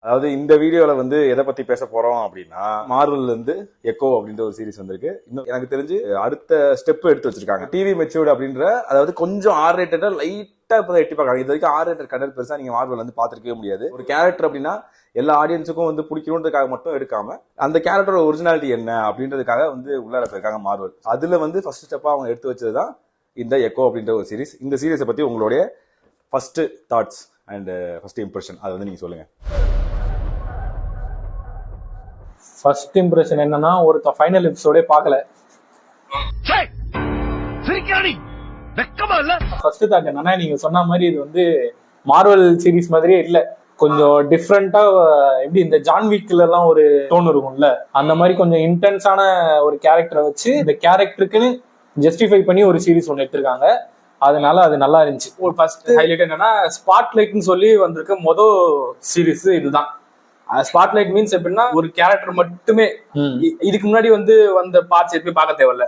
அதாவது இந்த வீடியோல வந்து எதை பத்தி பேச போறோம் அப்படின்னா, மார்வல்ல இருந்து எக்கோ அப்படின்ற ஒரு சீரிஸ் வந்திருக்கு. இன்னும் எனக்கு தெரிஞ்சு அடுத்த ஸ்டெப் எடுத்து வச்சிருக்காங்க. டிவி மெச்சூர்டு அப்படின்ற, அதாவது கொஞ்சம் ஆர் ரேட்டடா லைட்டா இப்ப எட்டி பார்க்கறாங்க. இது வரைக்கும் ஆர் ரேட்டட் கண்டென்ட் பெருசா நீங்க மார்வல் வந்து பாத்துருக்கவே முடியாது. ஒரு கேரக்டர் அப்படின்னா எல்லா ஆடியன்ஸுக்கும் வந்து பிடிக்கணுன்றதுக்காக மட்டும் எடுக்காம, அந்த கேரக்டரோட ஒரிஜினாலிட்டி என்ன அப்படின்றதுக்காக வந்து உள்ளார போயிருக்காங்க மார்வல். அதுல வந்து ஃபர்ஸ்ட் ஸ்டெப்பா அவங்க எடுத்து வச்சதுதான் இந்த எக்கோ அப்படின்ற ஒரு சீரிஸ். இந்த சீரிஸை பத்தி உங்களுடைய first thoughts and first impression அதை வந்து நீங்க சொல்லுங்க. ஃபர்ஸ்ட் இம்ப்ரெஷன் என்னன்னா, ஒருத்த ஃபைனல் எபிசோடே பார்க்கல. ஃபர்ஸ்ட் தாட் என்னன்னா, நீங்க சொன்ன மாதிரி இது வந்து மார்வல் சீரிஸ் மாதிரியே இல்ல, கொஞ்சம் டிஃப்ரெண்டா. எப்படி இந்த ஜான் வீக்ல எல்லாம் ஒரு டோன் இருக்கும்ல, அந்த மாதிரி கொஞ்சம் இன்டென்ஸான ஒரு கேரக்டரை வச்சு இந்த கேரக்டருக்குன்னு ஜஸ்டிஃபை பண்ணி ஒரு சீரிஸ் ஒன்று எடுத்திருக்காங்க. அதனால அது நல்லா இருந்துச்சு. ஒரு ஃபர்ஸ்ட் ஹைலைட் என்னன்னா, ஸ்பாட்லைட்னு சொல்லி வந்திருக்க மொதல் சீரிஸ் இதுதான். ஸ்பாட்லைட் மீன்ஸ் எப்படின்னா, ஒரு கேரக்டர் மட்டுமே. இதுக்கு முன்னாடி வந்து வந்த பார்ட்ஸ் எதுவுமே பார்க்க தேவையில்ல,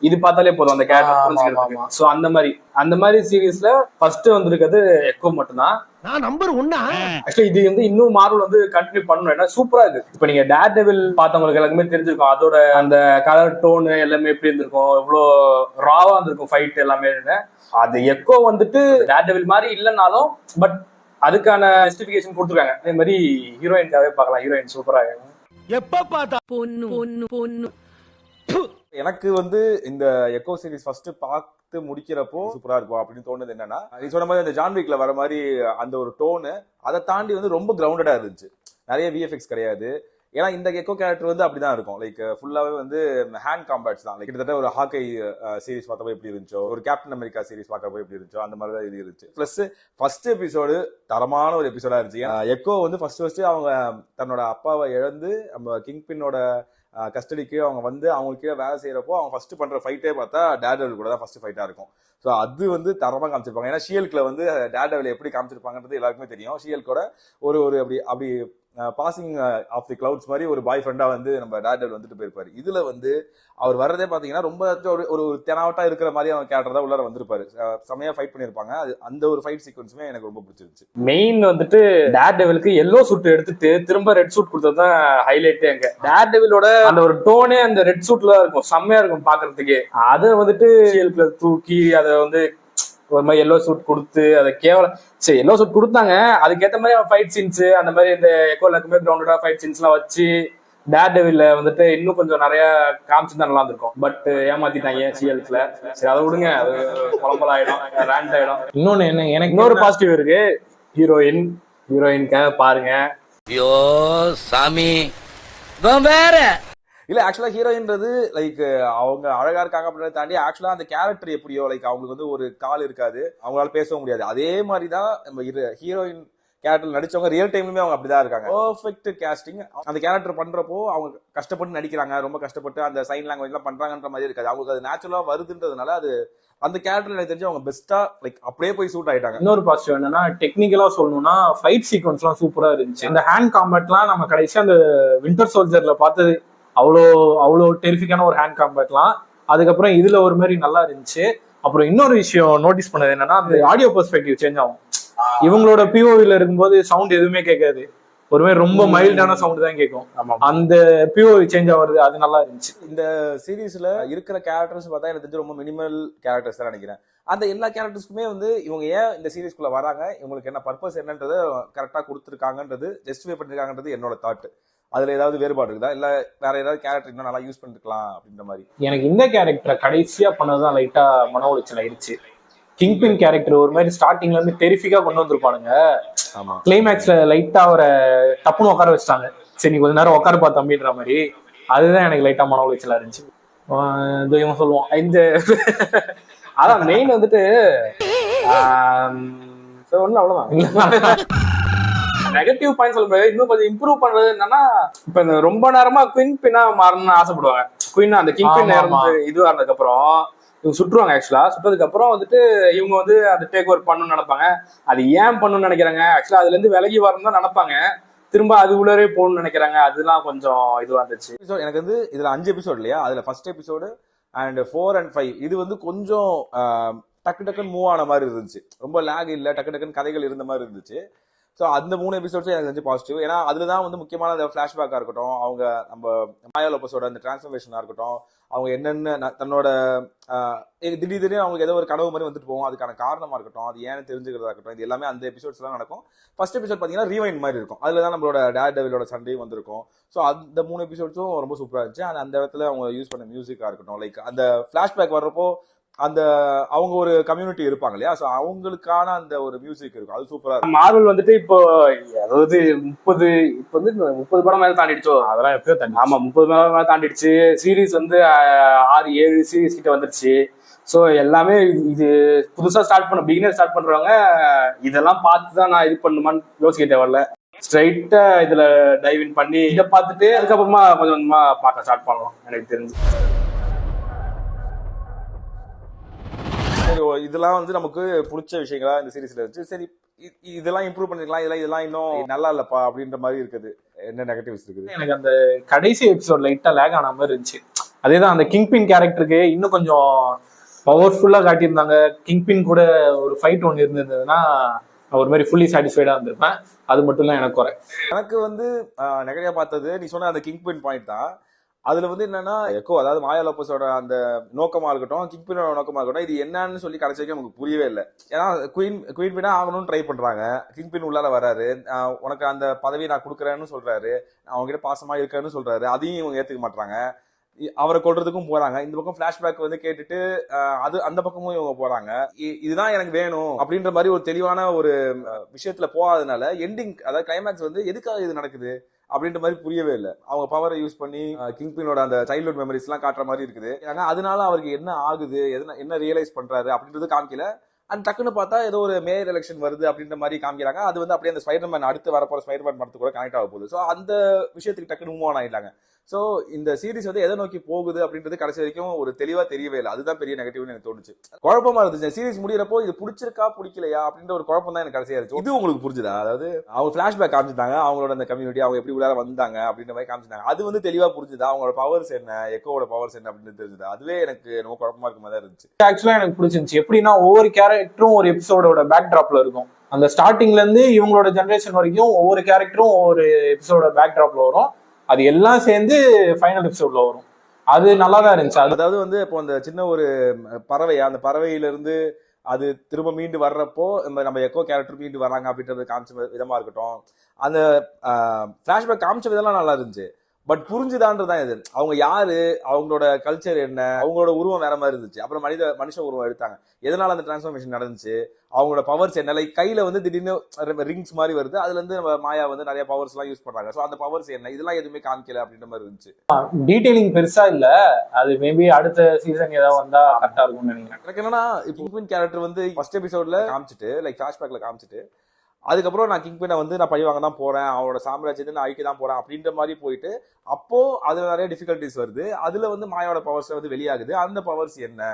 இது பார்த்தாலே போதும் அந்த கேரக்டர் புரிஞ்சுக்கிறதுக்கு. சோ அந்த மாதிரி சீரிஸ்ல ஃபர்ஸ்ட் வந்திருக்கிறது எக்கோ மட்டும்தான். நான் நம்பர் 1. ஆக்சுவலி இது வந்து இன்னும் மார்வல் வந்து கண்டினியூ பண்ணணும், ஏன்னா சூப்பரா இருக்கு. இப்ப நீங்க டேர் டெவில் பார்த்தவங்களுக்கு எல்லாருக்குமே தெரிஞ்சிருக்கும், அதோட அந்த கலர் டோன் எல்லாமே எப்படி இருந்திருக்கும், எவ்வளவு ராவா இருந்திருக்கும் ஃபைட் எல்லாமே. அது எக்கோ வந்துட்டு டேர் டெவில் மாதிரி இல்லைன்னாலும் பட் அதுக்கான ஜஸ்டிஃபிகேஷன் கொடுத்துருக்காங்க. அதே மாதிரி ஹீரோயின்காவே பார்க்கலாம், ஹீரோயின் சூப்பரா இருக்கு. எப்ப பார்த்தா பொண்ணு எனக்கு வந்து இந்த எக்கோ சீரிஸ் ஃபர்ஸ்ட் பார்த்து முடிக்கிறப்போ சூப்பரா இருக்கும் அப்படின்னு தோணுது. என்னன்னா, நீ சொன்ன மாதிரி அந்த ஜான் வீக்ல வர மாதிரி அந்த ஒரு டோனு, அதை தாண்டி வந்து ரொம்ப கிரவுண்டடா இருந்துச்சு. நிறைய விஎஃப்எக்ஸ் கிடையாது. ஏன்னா இந்த எக்கோ கேரக்டர் வந்து அப்படிதான் இருக்கும், லைக் ஃபுல்லாவே வந்து ஹேண்ட் காம்பேட்ஸ் தான். லைக் கிட்டத்தட்ட ஒரு ஹாக்கை சீரிஸ் பார்த்தப்போ எப்படி இருந்துச்சோ, ஒரு கேப்டன் அமெரிக்கா சீரிஸ் பார்க்கறப்போ எப்படி இருந்துச்சோ, அந்த மாதிரி தான் இது இருந்துச்சு. பிளஸ் ஃபர்ஸ்ட் எபிசோடு தரமான ஒரு எபிசோடா இருந்துச்சு. எக்கோ வந்து ஃபர்ஸ்ட் அவங்க தன்னோட அப்பாவை இழந்து நம்ம கிங் பின்னோட கஸ்டடிக்கு அவங்க வந்து அவங்களுக்கு கீழே வேலை செய்யறப்போ அவங்க ஃபர்ஸ்ட் பண்ற ஃபைட்டே பார்த்தா டேர் டெவில் கூட தான் ஃபர்ஸ்ட் ஃபைட்டா இருக்கும். ஸோ அது வந்து தரமா காமிச்சிருப்பாங்க. ஏன்னா ஷியல்க்ல வந்து டேர் டெவில் எப்படி காமிச்சிருப்பாங்கன்றது எல்லாருக்குமே தெரியும். ஷியல்கோட ஒரு அப்படி பாசிங் ஆஃப் தி கிளவுட்ஸ் மாதிரி ஒரு பாய் ஃப்ரெண்டா வந்து நம்ம டேர் டெவில் வந்துட்டு போயிருப்பாரு. இதுல வந்து அவர் வர்றதே பாத்தீங்கன்னா ரொம்ப ஒரு தெனாவட்டா இருக்கிற மாதிரி அவங்க கேரக்டர் தான் உள்ளார வந்திருப்பாரு. செமையா ஃபைட் பண்ணிருப்பாங்க. அந்த ஒரு ஃபைட் சீக்வன்ஸுமே எனக்கு ரொம்ப பிடிச்சிருச்சு. மெயின் வந்துட்டு டேர் டெவிலுக்கு எல்லோ சூட் எடுத்துட்டு திரும்ப ரெட் சூட் கொடுத்ததுதான் ஹைலைட்டே. அங்க டேர் டெவிலோட அந்த ஒரு டோனே அந்த ரெட் சூட்ல இருக்கும், செம்மையா இருக்கும் பாக்குறதுக்கு. அதை வந்துட்டு தூக்கி அதை வந்து ஒரு மாதிரி எல்லோ சூட் கொடுத்து அதை கேவலம் சரி எல்லோ சூட் கொடுத்தாங்க. அதுக்கேற்ற மாதிரி ஃபைட் சீன்ஸ் அந்த மாதிரி இந்த எக்கோல இருக்குமே கிரவுண்டடா ஃபைட் சீன்ஸ் எல்லாம் வச்சு டேர் டெவில்ல வந்துட்டு இன்னும் கொஞ்சம் நிறைய காமிச்சிருந்தா நல்லா இருந்திருக்கும். பட் ஏமாத்திட்டாங்க சிஎல்ஸ்ல. சரி அதை விடுங்க, அது குழம்பல் ஆயிடும், ரேண்ட் ஆயிடும். இன்னொன்னு என்ன, எனக்கு இன்னொரு பாசிட்டிவ் இருக்கு, ஹீரோயின்காக பாருங்க. ஐயோ சாமி வேற இல்ல ஆக்சுவலா ஹீரோயின்றது லைக் அவங்க அழகா இருக்காங்க அப்படின்றத தாண்டி ஆக்சுவலா அந்த கேரக்டர் எப்படியோ, லைக் அவங்களுக்கு வந்து ஒரு கால் இருக்காது, அவங்களால பேசவும் முடியாது. அதே மாதிரிதான் நம்ம ஹீரோயின் கேரக்டர் நடிச்சவங்க ரியல் டைம்லயுமே அவங்க அப்படிதான் இருக்காங்க. Perfect casting. அந்த கேரக்டர் பண்றப்போ அவங்க கஷ்டப்பட்டு நடிக்கிறாங்க, ரொம்ப கஷ்டப்பட்டு அந்த சைன் லாங்குவேஜ் எல்லாம் பண்றாங்கன்ற மாதிரி இருக்காது. அவங்களுக்கு அது நேச்சுரலா வருதுன்றதுனால அது அந்த கேரக்டர் எனக்கு தெரிஞ்சு அவங்க பெஸ்டா லைக் அப்படியே போய் சூட் ஆயிட்டாங்க. இன்னொரு பாசிட்டிவ் என்னன்னா, டெக்னிக்கலா சொல்லணும்னா ஃபைட் சீக்வன்ஸ் எல்லாம் சூப்பரா இருந்துச்சு. இந்த ஹேண்ட் காம்பேட்லாம் நம்ம கடைசியா அந்த வின்டர் சோல்ஜர்ல பார்த்தது அவ்வளோ டெரிஃபிக்கான ஒரு ஹேண்ட் காம்பேட்லாம். அதுக்கப்புறம் இதுல ஒரு மாதிரி நல்லா இருந்துச்சு. அப்புறம் இன்னொரு விஷயம் நோட்டீஸ் பண்ணது என்னன்னா, அந்த ஆடியோ பெர்ஸ்பெக்டிவ் சேஞ்ச் ஆகும். இவங்களோட பிஓவில இருக்கும்போது சவுண்ட் எதுவுமே கேட்காது, ஒரு மாதிரி ரொம்ப மைல்டான சவுண்ட் தான் கேட்கும். அந்த பிஓவி சேஞ்ச் ஆகுறது அது நல்லா இருந்துச்சு. இந்த சீரீஸ்ல இருக்கிற கேரக்டர்ஸ் பார்த்தா எனக்கு தெரிஞ்சு ரொம்ப மினிமல் கேரக்டர்ஸ் தான் நினைக்கிறேன். அந்த எல்லா கேரக்டர்ஸ்க்குமே வந்து இவங்க ஏன் இந்த சீரீஸ்குள்ள வராங்க, இவங்களுக்கு என்ன பர்பஸ் என்னன்றது கரெக்டா கொடுத்துருக்காங்கன்றது, ஜஸ்டிஃபை பண்ணிருக்காங்கன்றது என்னோட தாட். அதுல ஏதாவது வேறுபாடு இருக்குதா, இல்ல வேற ஏதாவது கேரக்டர் இன்னும் நல்லா யூஸ் பண்ணிருக்கலாம் அப்படின்ற மாதிரி? எனக்கு இந்த கேரக்டரை கடைசியா பண்ணதான் லைட்டா மன உளைச்சல் ஆயிடுச்சு. கிங் பின் கேரக்டர் ஒரு மாதிரி ஸ்டார்டிங்ல இருந்து டெரிஃபிக்கா கொண்டு வந்திருப்பானுங்க. கிளைமேக்ஸ்ல லைட்டா அவரை டப்புன்னு உட்கார வச்சிட்டாங்க. சரி கொஞ்ச நேரம் உட்காருப்பா தம்பின்ற மாதிரி. அதுதான் எனக்கு லைட்டா மன உளைச்சலா இருந்துச்சு. இவன் சொல்லுவான் இந்த அதான் மெயின் வந்துட்டு ஒண்ணு அவ்வளவுதான். நெகட்டிவ் பாயிண்ட் சொல்லும்போது இன்னும் கொஞ்சம் இம்ப்ரூவ் பண்றது என்னன்னா, இப்ப இந்த ரொம்ப நேரமா குயின் பின்னா மாறணும்னு ஆசைப்படுவாங்க. குயின் அந்த கிங் பின் இதுவா இருந்ததுக்கு அப்புறம் இவங்க சுட்டுருவாங்க. ஆக்சுவலா சுட்டதுக்கு அப்புறம் வந்துட்டு இவங்க வந்து அதை டேக் ஓவர் பண்ணணும்னு நினைப்பாங்க. அது ஏன் பண்ணணும்னு நினைக்கிறாங்க, ஆக்சுவலா அதுல இருந்து விலகி வரணும் தான் நினைப்பாங்க, திரும்ப அது உள்ளே போகணும்னு நினைக்கிறாங்க. அதெல்லாம் கொஞ்சம் இதுவா இருந்துச்சு. எனக்கு வந்து இதுல 5 எபிசோட் இல்லையா, அதுல ஃபர்ஸ்ட் எபிசோடு அண்ட் 4 and 5 இது வந்து கொஞ்சம் டக்கு டக்குன்னு மூவ் ஆன மாதிரி இருந்துச்சு. ரொம்ப லேக் இல்ல, டக்கு டக்குன்னு கதைகள் இருந்த மாதிரி இருந்துச்சு. ஸோ அந்த 3 எபிசோட்ஸும் எனக்கு வந்து பாசிட்டிவ். ஏன்னா அதுல தான் வந்து முக்கியமான அந்த ஃபிளாஷ்பேக்காக இருக்கட்டும், அவங்க நம்ம மாயா லோபஸோட அந்த டிரான்ஸ்ஃபர்மேஷனாக இருக்கட்டும், அவங்க என்னென்ன தன்னோட திடீர்னு அவங்களுக்கு ஏதோ ஒரு கனவு மாதிரி வந்துட்டு போகும், அதுக்கான காரணமா இருக்கட்டும், அது ஏன்னு தெரிஞ்சுக்கிறதா இருக்கட்டும், இது எல்லாமே அந்த எபிசோட்ஸ் தான் நடக்கும். ஃபர்ஸ்ட் எபிசோட் பார்த்தீங்கன்னா ரீவைண்ட் மாதிரி இருக்கும், அதில் தான் நம்மளோட டேர் டெவிலோட சண்டையும் வந்திருக்கும். ஸோ அந்த 3 எபிசோட்ஸும் ரொம்ப சூப்பராக இருந்துச்சு. அந்த இடத்துல அவங்க யூஸ் பண்ண மியூசிக்காக இருக்கட்டும், லைக் அந்த ஃபிளாஷ்பேக் வர்றப்போ அந்த அவங்க ஒரு கம்யூனிட்டி இருப்பாங்க இல்லையா, ஸோ அவங்களுக்கான அந்த ஒரு மியூசிக் இருக்கும், அது சூப்பரா இருக்கும். மார்வல் வந்துட்டு இப்போ அதாவது 30 படம் மேல தாண்டிடுச்சோ. அதெல்லாம் எப்பயோ தண்ணி. ஆமா 30 மேல தாண்டிடுச்சு. சீரீஸ் வந்து 6-7 சீரீஸ் கிட்ட வந்துருச்சு. ஸோ எல்லாமே இது புதுசா பிகினர் ஸ்டார்ட் பண்றவங்க இதெல்லாம் பார்த்து தான் நான் இது பண்ணுமான்னு யோசிக்க தேவையில்ல. ஸ்ட்ரைட்டா இதுல டைவ் இன் பண்ணி இதை பார்த்துட்டு அதுக்கப்புறமா கொஞ்சம் கொஞ்சமா பார்க்க ஸ்டார்ட் பண்ணலாம் எனக்கு தெரிஞ்சு. சரி, இதெல்லாம் வந்து நமக்கு பிடிச்ச விஷயங்களா இந்த சீரீஸ்ல இருந்துச்சு. சரி, இதெல்லாம் இம்ப்ரூவ் பண்ணிக்கலாம், இதெல்லாம் இன்னும் நல்லா இல்லப்பா அப்படின்ற மாதிரி இருக்குது. என்ன நெகட்டிவ்ஸ் இருக்குது? எனக்கு அந்த கடைசி எபிசோட் லைட்டா லேக் ஆன மாதிரி இருந்துச்சு. அதேதான் அந்த கிங்பின் கேரக்டருக்கு இன்னும் கொஞ்சம் பவர்ஃபுல்லா காட்டியிருந்தாங்க. கிங்பின் கூட ஒரு ஃபைட் ஒன்று இருந்திருந்ததுன்னா ஒரு மாதிரி ஃபுல்லி சாட்டிஸ்ஃபைடா இருந்திருப்பேன். அது மட்டும் தான் எனக்கு குறை. எனக்கு வந்து நெகட்டிவா பார்த்தது நீ சொன்ன அந்த கிங்பின் பாயிண்ட் தான். அதுல வந்து என்னன்னா எக்கோ, அதாவது மாயா லோபஸோட அந்த நோக்கமா இருக்கட்டும், கிங்பினோட நோக்கமா இருக்கட்டும், இது என்னன்னு சொல்லி கடைசி வரைக்கும் நமக்கு புரியவே இல்லை. ஏன்னா குயின் பினா ஆகணும்னு ட்ரை பண்றாங்க, கிங்பின் உள்ளார வராரு, உனக்கு அந்த பதவியை நான் கொடுக்குறேன்னு சொல்றாரு, அவங்க கிட்ட பாசமா இருக்கேன்னு சொல்றாரு, அதையும் இவங்க ஏத்துக்க மாட்டாங்க, அவரை கொல்றதுக்கும் போறாங்க. இந்த பக்கம் பிளாஷ்பேக் வந்து கேட்டுட்டு அது அந்த பக்கமும் இவங்க போறாங்க. இதுதான் எனக்கு வேணும் அப்படின்ற மாதிரி ஒரு தெளிவான ஒரு விஷயத்துல போகாதனால எண்டிங், அதாவது கிளைமேக்ஸ் வந்து எதுக்காக இது நடக்குது அப்படின்ற மாதிரி புரியவே இல்லை. அவங்க பவரை யூஸ் பண்ணி கிங்பினோட அந்த சைல்ட்ஹுட் மெமரிஸ் எல்லாம் காட்டுற மாதிரி இருக்குது. அதனால அவருக்கு என்ன ஆகுது, என்ன ரியலைஸ் பண்றாரு அப்படின்றது காமிக்கல. அண்ட் டக்குன்னு பார்த்தா ஏதோ ஒரு மேயர் எலெக்ஷன் வருது அப்படின்ற மாதிரி காமிக்கிறாங்க. அது வந்து அப்படியே அந்த ஸ்பைடர்மேன் அடுத்து வரப்போற ஸ்பைடர்மேன் படத்துக்கு கூட கனெக்ட் ஆக போகுது. ஸோ அந்த விஷயத்துக்கு டக்குன்னு மூவ் ஆன் ஆயிட்டாங்க. ஸோ இந்த சீரிஸ் வந்து எதை நோக்கி போகுது அப்படின்றது கடைசி வரைக்கும் ஒரு தெளிவா தெரியவே இல்லை. அதுதான் பெரிய நெகட்டிவ்னு எனக்கு தோணுச்சு. குழப்பமா இருந்துச்சு. சீரிஸ் முடியறப்போ இது பிடிச்சிருக்கா பிடிக்கலையா அப்படின்ற ஒரு குழப்பம் தான் எனக்கு கடைசியா இருந்துச்சு. இது உங்களுக்கு புரிஞ்சுதா? அதாவது அவங்க பிளாஷ்பேக் காமிச்சிட்டாங்க, அவங்களோட அந்த கம்யூனிட்டி அவங்க எப்படி உள்ளார வந்தாங்க அப்படின்ற மாதிரி காமிச்சிட்டாங்க. அது வந்து தெளிவா புரிஞ்சுதா, அவங்களோட பவர்ஸ் என்ன, எக்கோட பவர்ஸ் என்ன அப்படின்னு தெரிஞ்சுதா? அதுவே எனக்கு ரொம்ப குழப்பமா இருக்க மாதிரி இருந்துச்சு. ஆக்சுவலா எனக்கு பிடிச்சிருந்துச்சு. எப்படின்னா ஒவ்வொரு கேரக்டரும் ஒரு எபிசோடோட பேக் டிராப்ல இருக்கும். அந்த ஸ்டார்டிங்ல இருந்து இவங்களோட ஜெனரேஷன் வரைக்கும் ஒவ்வொரு கேரக்டரும் ஒவ்வொரு எபிசோட பேக் டிராப்ல வரும். அது எல்லாம் சேர்ந்து ஃபைனல் எபிசோட்ல வரும். அது நல்லா தான் இருந்துச்சு. அதாவது வந்து இப்போ அந்த சின்ன ஒரு பறவை, அந்த பறவையில இருந்து அது திரும்ப மீண்டு வர்றப்போ நம்ம எக்கோ கேரக்டர் மீண்டு வர்றாங்க அப்படின்றது காமிச்ச விதமா இருக்கட்டும், அந்த பிளாஷ்பேக் காமிச்ச விதம்லாம் நல்லா இருந்துச்சு. பட் புரிஞ்சுதான்றதான் இது. அவங்க யாரு, அவங்களோட கல்ச்சர் என்ன, அவங்களோட உருவம் வேற மாதிரி இருந்துச்சு. அப்புறம் மனுஷ உருவம் எடுத்தாங்க, எதனால அந்த டிரான்ஸ்ஃபர்மேஷன் நடந்துச்சு, அவங்களோட பவர்ஸ் என்ன, லைக் கையில வந்து திடீர்னு ரிங்ஸ் மாதிரி வருது, அதுல இருந்து நம்ம மாயா வந்து நிறைய பவர்ஸ் எல்லாம் யூஸ் பண்றாங்க. சோ அந்த பவர்ஸ் என்ன, இதெல்லாம் எதுவுமே காமிக்கல அப்படின்ற மாதிரி இருந்துச்சு. டீடைலிங் பெருசா இல்ல. அது மேபி அடுத்த சீசன் ஏதாவது வந்தா கரெக்டா இருக்கும்னு நினைக்கிறேன். எனக்கு என்னன்னா கிங்பின் கேரக்டர் வந்து ஃபர்ஸ்ட் எபிசோட்ல காமிச்சிட்டு, லைக் ஃபிளாஷ்பேக்ல காமிச்சிட்டு, அதுக்கப்புறம் நான் கிங்பினை வந்து நான் பழி வாங்க தான் போறேன், அவனோட சாம்ராஜ்யத்தை நான் அழிக்க தான் போறேன் அப்படின்ற மாதிரி போயிட்டு, அப்போ அதுல நிறைய டிஃபிகல்டிஸ் வருது. அதுல வந்து மாயாவோட பவர்ஸ் வந்து வெளியாகுது. அந்த பவர்ஸ் என்ன,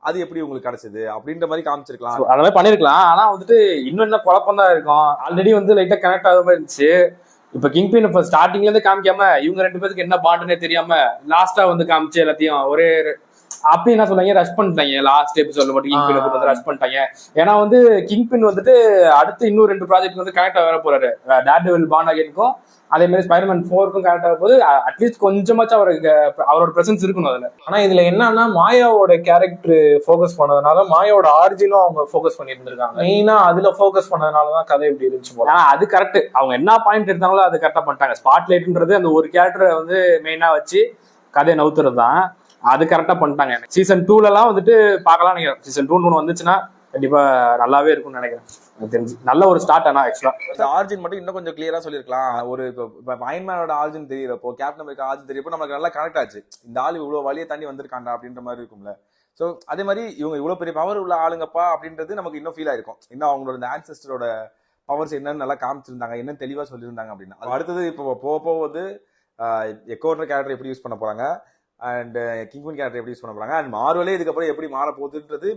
அது எப்படி உங்களுக்கு கிடைச்சது அப்படின்ற மாதிரி காமிச்சிருக்கலாம். அந்த மாதிரி பண்ணிருக்கலாம். ஆனா வந்துட்டு இன்னும் என்ன குழப்பம் தான் இருக்கும். ஆல்ரெடி வந்து லைட்டா கனெக்ட் ஆகிற மாதிரி இருந்துச்சு. இப்ப கிங்பின் இப்ப ஸ்டார்டிங்ல இருந்து காமிக்காம இவங்க 2 பேருக்கு என்ன பாண்டுன்னே தெரியாம லாஸ்டா வந்து காமிச்சு எல்லாத்தையும் ஒரே அப்படி என்ன சொன்னாங்க, ரஷ் பண்ணிட்டாங்க. லாஸ்ட் எபிசோட்ல மட்டும் கிங்பின் வந்து ரஷ் பண்ணிட்டாங்க. ஏன்னா வந்து கிங்பின் வந்துட்டு அடுத்து இன்னும் 2 ப்ராஜெக்ட் வந்து கனெக்ட் ஆக போறாரு. டேர் டெவில் பாண்ட் அகைனுக்கும் அதே மாதிரி ஸ்பைடர்மேன் 4க்கும் கனெக்ட் ஆக போது. அட்லீஸ்ட் கொஞ்சமாச்சும் அவரோட பிரசன்ஸ் இருக்கணும் அதுல. ஆனா இதுல என்னன்னா மாயாவோட கேரக்டர் ஃபோக்கஸ் பண்ணதுனால மாயாவோட ஆரிஜினும் அவங்க ஃபோக்கஸ் பண்ணி இருந்திருக்காங்க. மெயினா அதுல ஃபோக்கஸ் பண்ணதுனாலதான் கதை இப்படி இருந்துச்சு போல. அது கரெக்ட். அவங்க என்ன பாயிண்ட் எடுத்தாங்களோ அது கரெக்டா பண்ணிட்டாங்க. ஸ்பாட்லைட்ன்றது அந்த ஒரு கேரக்டரை வந்து மெயினா வச்சு கதையை நவுத்துறது தான். அது கரெக்டா பண்ணிட்டாங்க. சீசன் 2லலாம் வந்துட்டு பார்க்கலாம் நினைக்கிறேன். சீசன் 2 வந்துச்சுன்னா கண்டிப்பா நல்லாவே இருக்கும்னு நினைக்கிறேன். எனக்கு தெரிஞ்சு நல்ல ஒரு ஸ்டார்ட். ஆனா ஆக்சுவலா ஆர்ஜின் மட்டும் இன்னும் கொஞ்சம் கிளியரா சொல்லிருக்கலாம். ஒரு இப்போ அயன்மேனோட ஆர்ஜின் தெரியறப்போ, கேப்டன் அமெரிக்கா ஆர்ஜின் தெரியப்போ நமக்கு நல்லா கனெக்ட் ஆச்சு. இந்த ஆள் இவ்வளவு வழியை தாண்டி வந்திருக்காண்டா அப்படின்ற மாதிரி இருக்கும்ல. ஸோ அதே மாதிரி இவங்க இவ்வளவு பெரிய பவர் உள்ள ஆளுங்கப்பா அப்படின்றது நமக்கு இன்னும் ஃபீல் ஆயிருக்கும். இன்னும் அவங்களோட இந்த ஆன்செஸ்டரோட பவர்ஸ் என்னன்னு நல்லா காமிச்சிருந்தாங்க, என்ன தெளிவா சொல்லியிருந்தாங்க அப்படின்னா. அடுத்தது இப்போ போக வந்து எக்கோன்ற கேரக்டர் எப்படி யூஸ் பண்ண போறாங்க, அண்ட் கிங்பின் கேரக்டர் எப்படி யூஸ் பண்ண போறாங்க, அண்ட் மார்வலே இதுக்கப்புறம் எப்படி மாற போகுதுன்றது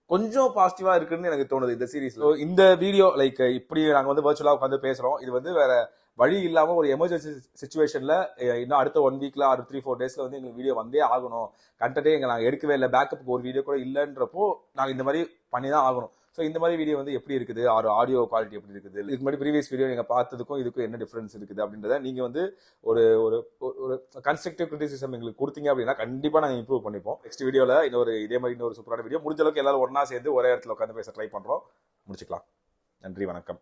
கொஞ்சம் பாசிட்டிவா இருக்குன்னு எனக்கு தோணுது இந்த சீரீஸ்ல. இந்த வீடியோ லைக் இப்படி நாங்க வந்து வர்ச்சுவலா உட்காந்து பேசுறோம். இது வந்து வேற வழி இல்லாம ஒரு எமர்ஜென்சி சிச்சுவேஷன்ல இன்னும் அடுத்த 1 வீக்ல 3-4 டேஸ்ல வந்து எங்களுக்கு வீடியோ வந்தே ஆகணும். கண்டென்ட்டே நாங்க எடுக்கவே இல்லை, பேக்கப்புக்கு ஒரு வீடியோ கூட இல்லைன்றப்போ நாங்க இந்த மாதிரி பண்ணி தான் ஆகணும். ஸோ இந்த மாதிரி வீடியோ வந்து எப்படி இருக்குது, ஆடியோ குவாலிட்டி எப்படி இருக்குது, இதுக்கு முன்னாடி ப்ரீவியஸ் வீடியோ நீங்க பார்த்ததுக்கும் இதுக்கும் என்ன டிஃபரன்ஸ் இருக்குது அப்படின்றத நீங்க வந்து ஒரு ஒரு ஒரு கன்ஸ்ட்ரக்டிவ் கிரிட்டிசிசம் எங்களுக்கு கொடுத்தீங்க அப்படின்னா கண்டிப்பா நாங்கள் இம்ப்ரூவ் பண்ணிப்போம். நெக்ஸ்ட் வீடியோல இதே மாதிரி இன்னொரு சூப்பரான வீடியோ முடிஞ்ச அளவுக்கு எல்லாரும் ஒண்ணா சேர்ந்து ஒரே இடத்துல உட்காந்து பேச ட்ரை பண்றோம். முடிச்சுக்கலாம். நன்றி, வணக்கம்.